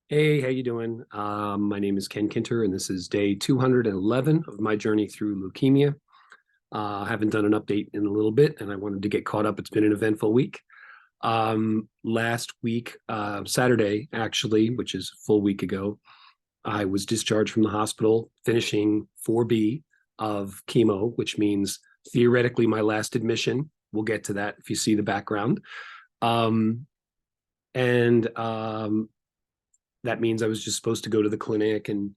Hey, how you doing? My name is Ken Kinter, and this is day 211 of my journey through leukemia. I haven't done an update in a little bit, and I wanted to get caught up. It's been an eventful week. Last week, Saturday, actually, which is a full week ago, I was discharged from the hospital, finishing 4B of chemo, which means theoretically my last admission. We'll get to that if you see the background. Um, and that means I was just supposed to go to the clinic and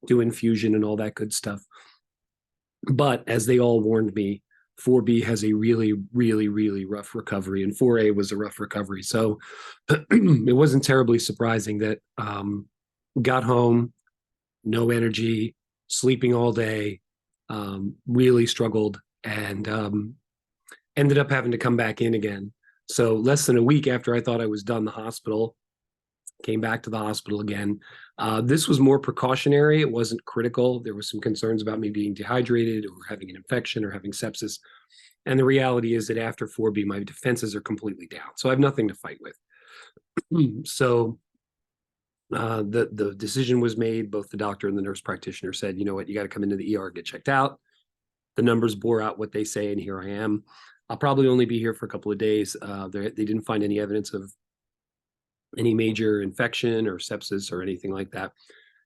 do infusion and all that good stuff. But as they all warned me, 4B has a really, really, really rough recovery, and 4A was a rough recovery. So it wasn't terribly surprising that got home, no energy, sleeping all day, really struggled, and ended up having to come back in again. So less than a week after I thought I was done the hospital, came back to the hospital again. This was more precautionary. It wasn't critical. There was some concerns about me being dehydrated or having an infection or having sepsis. And the reality is that after 4B, my defenses are completely down. So I have nothing to fight with. So the decision was made. Both the doctor and the nurse practitioner said, you know what, you got to come into the ER, get checked out. The numbers bore out what they say, and here I am. I'll probably only be here for a couple of days. They didn't find any evidence of any major infection or sepsis or anything like that.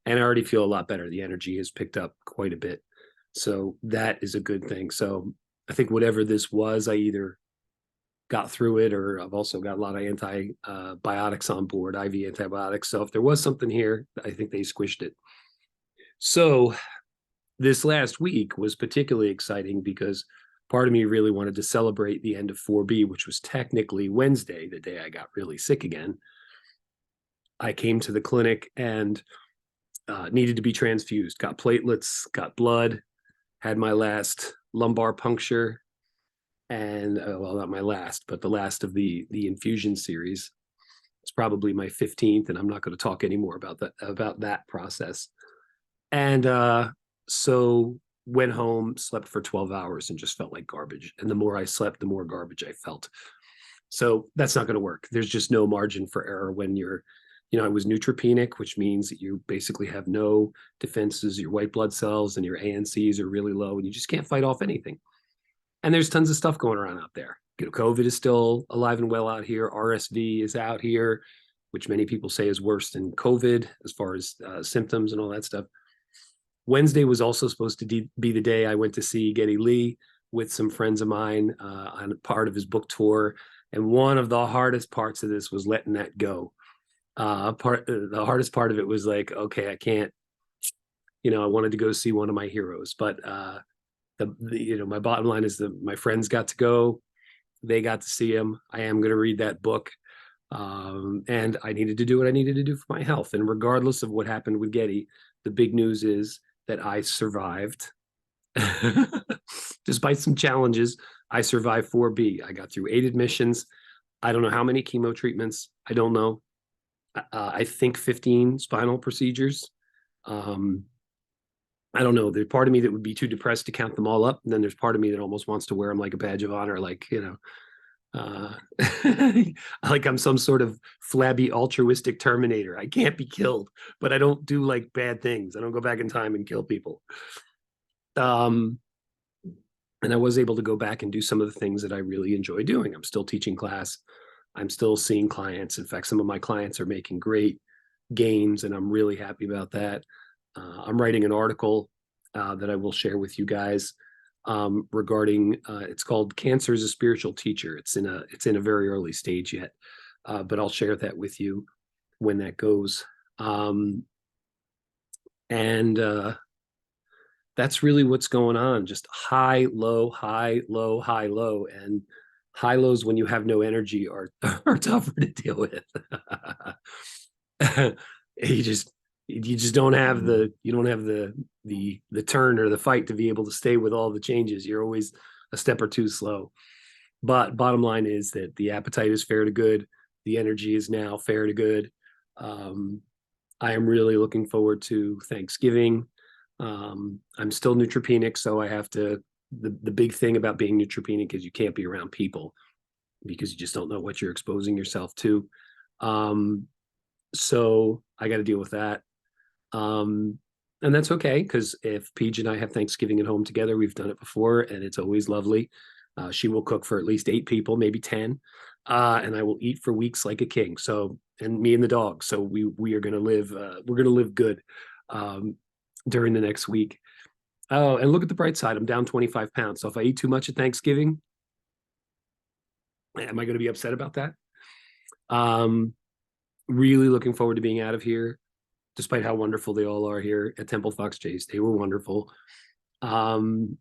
And I already feel a lot better. The energy has picked up quite a bit. So that is a good thing. So I think whatever this was, I either got through it or I've also got a lot of antibiotics on board, IV antibiotics. So if there was something here, I think they squished it. So this last week was particularly exciting because part of me really wanted to celebrate the end of 4B, which was technically Wednesday, the day I got really sick again. I came to the clinic and needed to be transfused, got platelets, got blood, had my last lumbar puncture, and well, not my last, but the last of the infusion series. It's probably my 15th, and I'm not going to talk anymore about that process. And so went home, slept for 12 hours, and just felt like garbage. And the more I slept, the more garbage I felt. So that's not going to work. There's just no margin for error when you're, I was neutropenic, which means that you basically have no defenses. Your white blood cells and your ANCs are really low, and you just can't fight off anything. And there's tons of stuff going around out there. COVID is still alive and well out here. RSV is out here, which many people say is worse than COVID as far as symptoms and all that stuff. Wednesday was also supposed to be the day I went to see Geddy Lee with some friends of mine on part of his book tour. And one of the hardest parts of this was letting that go. The hardest part of it was like, okay, I can't, I wanted to go see one of my heroes, but my bottom line is that my friends got to go, they got to see him. I am going to read that book. And I needed to do what I needed to do for my health. And regardless of what happened with Geddy, the big news is that I survived. Despite some challenges, I survived 4B. I got through 8 admissions. I don't know how many chemo treatments. I don't know. I think 15 spinal procedures. I don't know. There's part of me that would be too depressed to count them all up. And then there's part of me that almost wants to wear them like a badge of honor, like, like I'm some sort of flabby altruistic Terminator. I can't be killed, but I don't do like bad things. I don't go back in time and kill people. And I was able to go back and do some of the things that I really enjoy doing. I'm still teaching class. I'm still seeing clients. In fact, some of my clients are making great gains, and I'm really happy about that. I'm writing an article that I will share with you guys regarding. It's called "Cancer is a Spiritual Teacher." It's in a very early stage yet, but I'll share that with you when that goes. And that's really what's going on. Just high, low, high, low, high, low, and high lows when you have no energy are tougher to deal with. you just don't have the turn or the fight to be able to stay with all the changes. You're always a step or two slow. But bottom line is that the appetite is fair to good. The energy is now fair to good. I am really looking forward to Thanksgiving. I'm still neutropenic, so I have to. The big thing about being neutropenic is you can't be around people because you just don't know what you're exposing yourself to. So I got to deal with that. Um, and that's okay because if Paige and I have Thanksgiving at home together, we've done it before and it's always lovely. She will cook for at least 8 people, maybe 10, and I will eat for weeks like a king. So, and me and the dog. So we are going to live. We're going to live good um, during the next week. Oh, and look at the bright side. I'm down 25 pounds. So if I eat too much at Thanksgiving, am I going to be upset about that? Um, really looking forward to being out of here, despite how wonderful they all are here at Temple Fox Chase. They were wonderful. Um,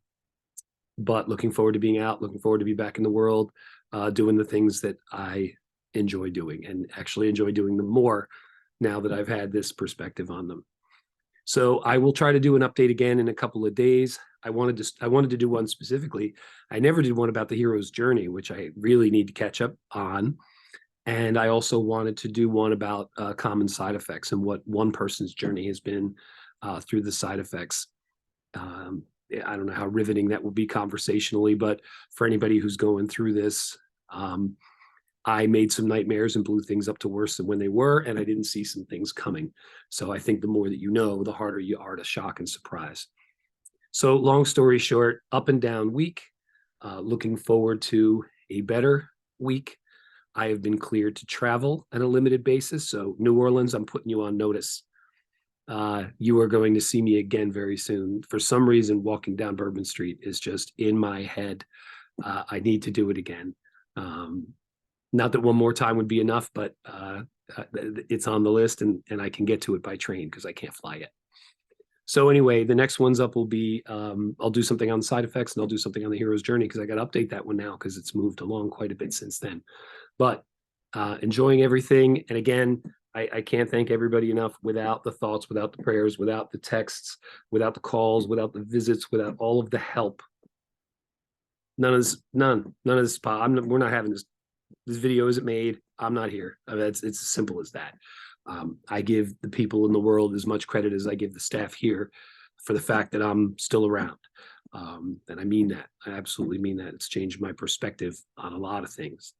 but looking forward to being out, looking forward to be back in the world, doing the things that I enjoy doing and actually enjoy doing them more now that I've had this perspective on them. So I will try to do an update again in a couple of days. I wanted to do one specifically. I never did one about the hero's journey, which I really need to catch up on. And I also wanted to do one about common side effects and what one person's journey has been through the side effects. Um, I don't know how riveting that will be conversationally, but for anybody who's going through this, um, I made some nightmares and blew things up to worse than when they were, and I didn't see some things coming. So I think the more that you know, the harder you are to shock and surprise. So long story short, up and down week, looking forward to a better week. I have been cleared to travel on a limited basis. So New Orleans, I'm putting you on notice. You are going to see me again very soon. For some reason, walking down Bourbon Street is just in my head. I need to do it again. Um, Not that one more time would be enough, but it's on the list and I can get to it by train because I can't fly yet. So anyway, the next ones up will be I'll do something on the side effects and I'll do something on the hero's journey because I got to update that one now because it's moved along quite a bit since then. But enjoying everything. And again, I can't thank everybody enough. Without the thoughts, without the prayers, without the texts, without the calls, without the visits, without all of the help, none of this, none of this. We're not having this. This video isn't made. I'm not here. I mean, it's as simple as that. I give the people in the world as much credit as I give the staff here for the fact that I'm still around. And I mean that. I absolutely mean that. It's changed my perspective on a lot of things.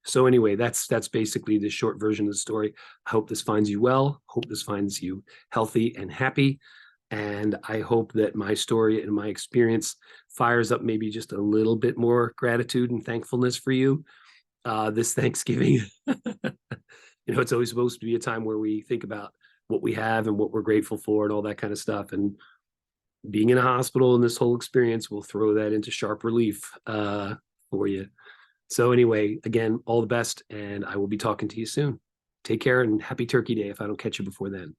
So anyway, that's basically the short version of the story. I hope this finds you well. Hope this finds you healthy and happy. And I hope that my story and my experience fires up maybe just a little bit more gratitude and thankfulness for you this Thanksgiving. It's always supposed to be a time where we think about what we have and what we're grateful for and all that kind of stuff. And being in a hospital and this whole experience will throw that into sharp relief for you. So anyway, again, all the best, and I will be talking to you soon. Take care and happy Turkey Day if I don't catch you before then.